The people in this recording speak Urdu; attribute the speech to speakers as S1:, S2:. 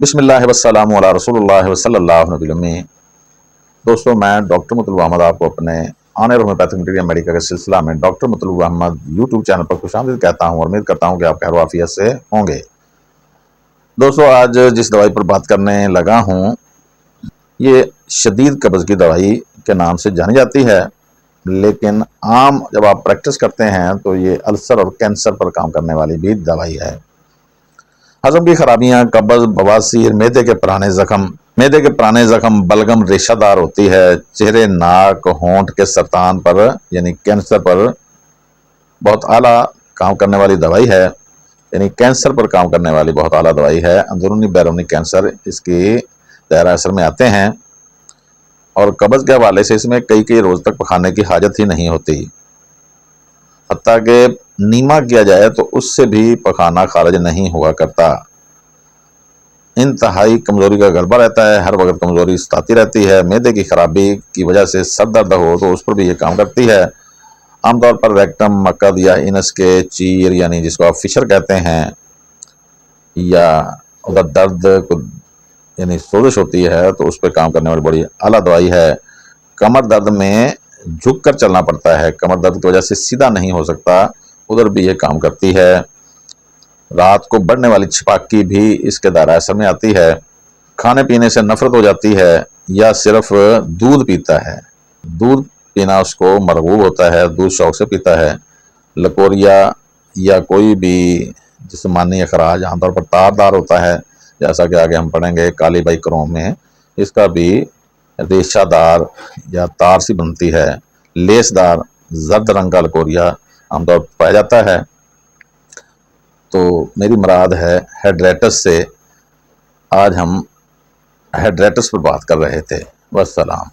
S1: بسم اللہ والسلام علی رسول اللہ وصلی اللہ علیہ وسلم۔ دوستو، میں ڈاکٹر مطلوب احمد آپ کو اپنے آن ایئر ہومیوپیتھک مٹیریل میڈیکل کے سلسلہ میں ڈاکٹر مطلوب احمد یوٹیوب چینل پر خوش آمدید کہتا ہوں اور امید کرتا ہوں کہ آپ خیر و عافیت سے ہوں گے۔ دوستو، آج جس دوائی پر بات کرنے لگا ہوں یہ شدید قبض کی دوائی کے نام سے جانی جاتی ہے، لیکن عام جب آپ پریکٹس کرتے ہیں تو یہ السر اور کینسر پر کام کرنے والی بھی دوائی ہے۔ ہضم کی خرابیاں، قبض، بواسیر، معدے کے پرانے زخم، بلغم ریشہ دار ہوتی ہے، چہرے، ناک، ہونٹ کے سرطان پر یعنی کینسر پر بہت اعلیٰ کام کرنے والی دوائی ہے، یعنی کینسر پر کام کرنے والی بہت اعلیٰ دوائی ہے۔ اندرونی بیرونی کینسر اس کی دائرہ اثر میں آتے ہیں، اور قبض کے حوالے سے اس میں کئی روز تک پکھانے کی حاجت ہی نہیں ہوتی، حتیٰ کہ نیما کیا جائے تو اس سے بھی پکھانا خارج نہیں ہوا کرتا۔ انتہائی کمزوری کا غلبہ رہتا ہے، ہر وقت کمزوری ستاتی رہتی ہے۔ معدے کی خرابی کی وجہ سے سر درد ہو تو اس پر بھی یہ کام کرتی ہے۔ عام طور پر ریکٹم، مکد یا انس کے چیر یعنی جس کو آپ فشر کہتے ہیں، یا ادھر درد یعنی سوزش ہوتی ہے تو اس پہ کام کرنے والی بڑی اعلیٰ دوائی ہے۔ کمر درد میں جھک کر چلنا پڑتا ہے، کمر درد کی وجہ سے سیدھا نہیں ہو سکتا، ادھر بھی یہ کام کرتی ہے۔ رات کو بڑھنے والی چھپاکی بھی اس کے دائرہ اثر میں آتی ہے۔ کھانے پینے سے نفرت ہو جاتی ہے یا صرف دودھ پیتا ہے، دودھ پینا اس کو مرغوب ہوتا ہے، دودھ شوق سے پیتا ہے۔ لکوریا یا کوئی بھی جسمانی اخراج عام طور پر تار دار ہوتا ہے، جیسا کہ آگے ہم پڑھیں گے کالی بائی کروم میں، اس کا بھی ریشہ دار یا تار سی بنتی ہے، لیس دار زرد رنگ کا لکوریا عام طور پر پایا جاتا ہے۔ تو میری مراد ہے ہیڈریٹس سے، آج ہم ہیڈریٹس پر بات کر رہے تھے۔ والسلام۔